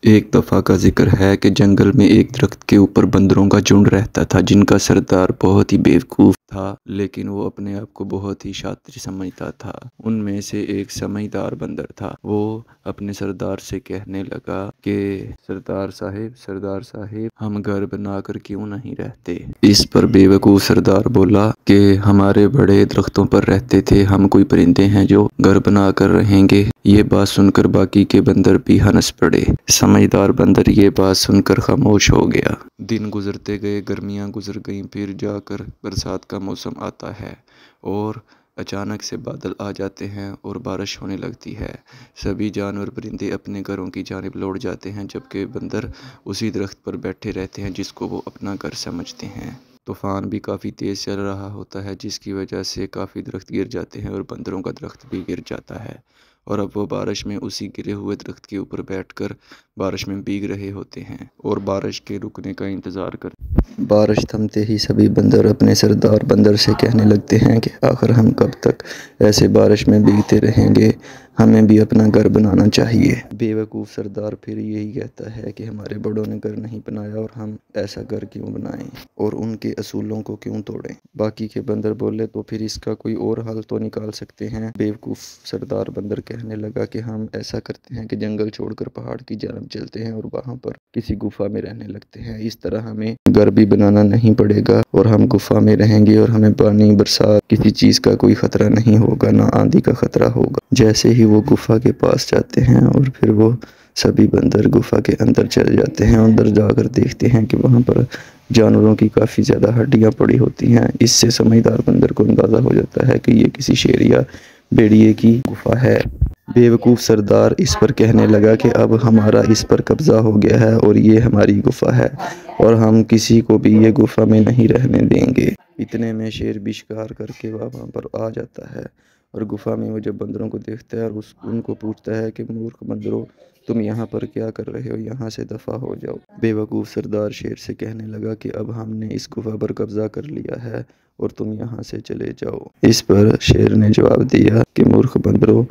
ایک دفعہ کا ذکر ہے کہ جنگل میں ایک درخت کے اوپر بندروں کا جھنڈ رہتا تھا جن کا سردار بہت ہی بیوقوف تھا، لیکن وہ اپنے آپ کو بہت ہی شاطر سمجھتا تھا۔ ان میں سے ایک سمجھدار بندر تھا۔ وہ اپنے سردار سے کہنے لگا کہ سردار صاحب ہم گھر بنا کر کیوں نہیں رہتے؟ اس پر بیوقوف سردار بولا کہ ہمارے بڑے درختوں پر رہتے تھے، ہم کوئی پرندے ہیں جو گھر بنا کر رہیں گے؟ یہ بات سن کر باقی کے بندر بھی ہنس پڑے۔ سمجھدار بندر یہ بات سن کر خاموش ہو گیا۔ دن گزرتے گئے، گرمیاں گزر گئیں، پھر جا کر برسات کا موسم آتا ہے اور اچانک سے بادل آ جاتے ہیں اور بارش ہونے لگتی ہے۔ سبھی جانور پرندے اپنے گھروں کی جانب لوٹ جاتے ہیں، جبکہ بندر اسی درخت پر بیٹھے رہتے ہیں جس کو وہ اپنا گھر سمجھتے ہیں۔ طوفان بھی کافی تیز چل رہا ہوتا ہے جس کی وجہ سے کافی درخت گر جاتے ہیں اور بندروں کا درخت بھی گر جاتا ہے، اور اب وہ بارش میں اسی گرے ہوئے درخت کے اوپر بیٹھ کر بارش میں بھیگ رہے ہوتے ہیں اور بارش کے رکنے کا انتظار کرتے ہیں۔ بارش تھمتے ہی سبھی بندر اپنے سردار بندر سے کہنے لگتے ہیں کہ آخر ہم کب تک ایسے بارش میں بھیگتے رہیں گے؟ ہمیں بھی اپنا گھر بنانا چاہیے۔ بیوقوف سردار پھر یہی کہتا ہے کہ ہمارے بڑوں نے گھر نہیں بنایا اور ہم ایسا گھر کیوں بنائیں اور ان کے اصولوں کو کیوں توڑیں؟ باقی کے بندر بولے تو پھر اس کا کوئی اور حل تو نکال سکتے ہیں۔ بیوقوف سردار بندر کہنے لگا کہ ہم ایسا کرتے ہیں کہ جنگل چھوڑ کر پہاڑ کی جانب چلتے ہیں اور وہاں پر کسی گفا میں رہنے لگتے ہیں۔ اس طرح ہمیں گھر بھی بنانا نہیں پڑے گا اور ہم گفا میں رہیں گے اور ہمیں پانی، برسات، کسی چیز کا کوئی خطرہ نہیں ہوگا، نہ آندھی کا خطرہ ہوگا۔ جیسے ہی وہ گفا کے پاس جاتے ہیں اور پھر وہ سبھی بندر گفا کے اندر چل جاتے ہیں۔ اندر جا کر دیکھتے ہیں کہ وہاں پر جانوروں کی کافی زیادہ ہڈیاں پڑی ہوتی ہیں۔ اس سے سمجھدار بندر کو اندازہ ہو جاتا ہے کہ یہ کسی شیر یا بھیڑیے کی گفا ہے۔ بیوقوف سردار اس پر کہنے لگا کہ اب ہمارا اس پر قبضہ ہو گیا ہے اور یہ ہماری گفا ہے اور ہم کسی کو بھی یہ گفا میں نہیں رہنے دیں گے۔ اتنے میں شیر بھی شکار کر کے وہاں پر آ جاتا ہے اور گفا میں وہ جب بندروں کو دیکھتا ہے اور ان کو پوچھتا ہے کہ مورخ بندروں، تم یہاں پر کیا کر رہے ہو؟ یہاں سے دفع ہو جاؤ۔ بیوقوف سردار شیر سے کہنے لگا کہ اب ہم نے اس گفا پر قبضہ کر لیا ہے اور تم یہاں سے چلے جاؤ۔ اس پر شیر نے جواب دیا کہ مورخ بندروں،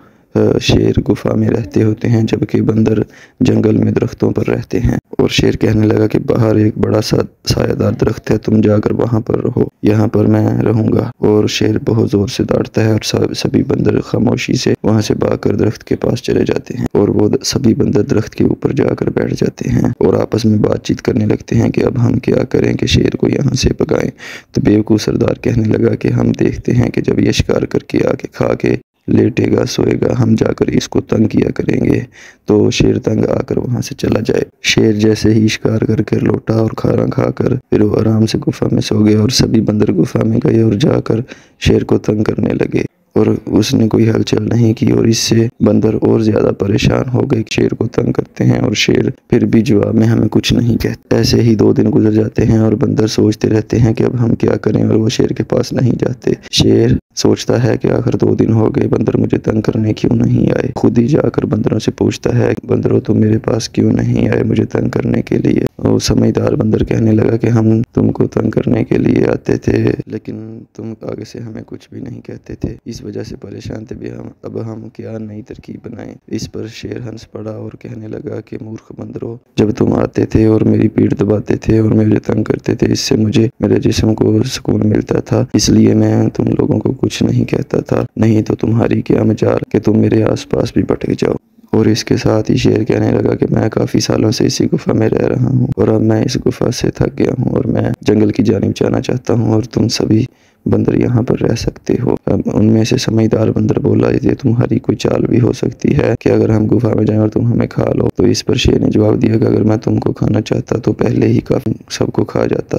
شیر گفا میں رہتے ہوتے ہیں جبکہ بندر جنگل میں درختوں پر رہتے ہیں۔ اور شیر کہنے لگا کہ باہر ایک بڑا سا سایہ دار درخت ہے، تم جا کر وہاں پر رہو، یہاں پر میں رہوں گا۔ اور شیر بہت زور سے ڈانٹتا ہے اور سبھی بندر خاموشی سے وہاں سے بھاگ کر درخت کے پاس چلے جاتے ہیں اور وہ سبھی بندر درخت کے اوپر جا کر بیٹھ جاتے ہیں اور آپس میں بات چیت کرنے لگتے ہیں کہ اب ہم کیا کریں کہ شیر کو یہاں سے بھگائیں۔ تو بیوقوف سردار کہنے لگا کہ ہم دیکھتے ہیں کہ جب یہ شکار کر کے آ کے کھا کے لیٹے گا، سوئے گا، ہم جا کر اس کو تنگ کیا کریں گے تو شیر تنگ آ کر وہاں سے چلا جائے۔ شیر جیسے ہی شکار کر کے لوٹا اور کھانا کھا کر پھر وہ آرام سے گفا میں سو گیا اور سبھی بندر گفا میں گئے اور جا کر شیر کو تنگ کرنے لگے اور اس نے کوئی ہلچل نہیں کی اور اس سے بندر اور زیادہ پریشان ہو گئے۔ شیر کو تنگ کرتے ہیں اور شیر پھر بھی جواب میں ہمیں کچھ نہیں کہتا۔ ایسے ہی 2 دن گزر جاتے ہیں اور بندر سوچتے رہتے ہیں کہ اب ہم کیا کریں اور وہ شیر کے پاس نہیں جاتے۔ شیر سوچتا ہے کہ آخر 2 دن ہو گئے، بندر مجھے تنگ کرنے کیوں نہیں آئے؟ خود ہی جا کر بندروں سے پوچھتا ہے، بندروں تم میرے پاس کیوں نہیں آئے مجھے تنگ کرنے کے لیے؟ اور سمجھدار بندر کہنے لگا کہ ہم تم کو تنگ کرنے کے لیے آتے تھے لیکن تم آگے سے ہمیں کچھ بھی نہیں کہتے تھے، اس وجہ سے پریشان تھے بھی ہم، اب ہم کیا نئی ترکیب بنائیں؟ اس پر شیر ہنس پڑا اور کہنے لگا کہ مورخ بندروں، جب تم آتے تھے اور میری پیٹھ دباتے تھے اور مجھے تنگ کرتے تھے، اس سے مجھے میرے جسم کو سکون ملتا تھا، اس لیے میں تم لوگوں کو کچھ نہیں کہتا تھا، نہیں تو تمہاری کیا مجال کہ تم میرے آس پاس بھی بھٹک جاؤ۔ اور اس کے ساتھ ہی شیر کہنے لگا کہ میں کافی سالوں سے اسی گفا میں رہ رہا ہوں اور اب میں اس گفا سے تھک گیا ہوں اور میں جنگل کی جانب جانا چاہتا ہوں اور تم سبھی بندر یہاں پر رہ سکتے ہو۔ اب ان میں سے سمجھدار بندر بولا، یہ تمہاری کوئی چال بھی ہو سکتی ہے کہ اگر ہم گفا میں جائیں اور تم ہمیں کھا لو۔ تو اس پر شیر نے جواب دیا کہ اگر میں تم کو کھانا چاہتا تو پہلے ہی کافی سب کو کھا جاتا،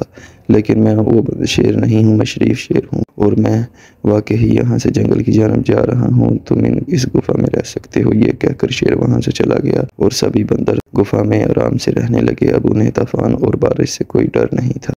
لیکن میں وہ شیر نہیں ہوں، میں شریف شیر ہوں اور میں واقعی یہاں سے جنگل کی جانب جا رہا ہوں، تم اس گفا میں رہ سکتے ہو۔ یہ کہہ کر شیر وہاں سے چلا گیا اور سبھی بندر گفا میں آرام سے رہنے لگے۔ اب انہیں طوفان اور بارش سے کوئی ڈر نہیں تھا۔